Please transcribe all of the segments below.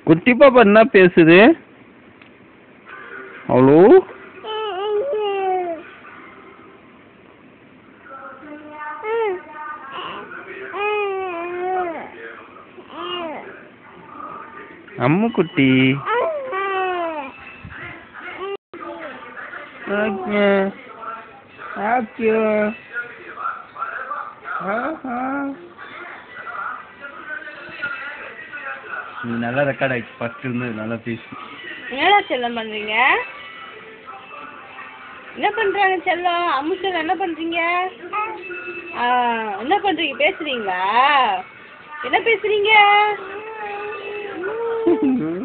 குட்டி பாப்பா என்ன பேசுது? ஹலோ அம்மு குட்டி நீ நல்லா ரெக்கார்ட் ஆயிடுச்சு. ஃபர்ஸ்ட் இருந்து நல்லா பேசி. என்னடா செல்லம் பண்றீங்க? என்ன பண்றாங்க செல்லம்? அம்மு செல்லம் என்ன பண்றீங்க? என்ன பண்றீங்க? பேசுறீங்களா? என்ன பேசுறீங்க?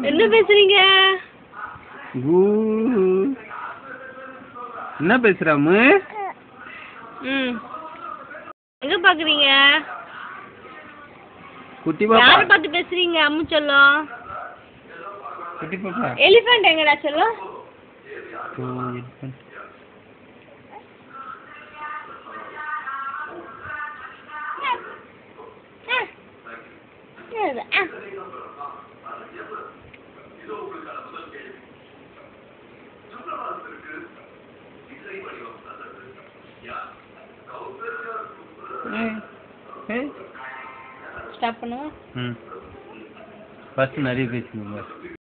என்ன பேசுறீங்க? என்ன பேசுறாமு? எங்க பாக்குறீங்க? குட்டி பாப்பா யாரை பார்த்து பேசுறீங்க? அம்மு செல்லம். குட்டி பாப்பா எலிஃபண்ட் எங்கடா செல்லம்? ஸ்டாப் பண்ணுங்க. ஃபர்ஸ்ட் நிறைய பேசுங்க.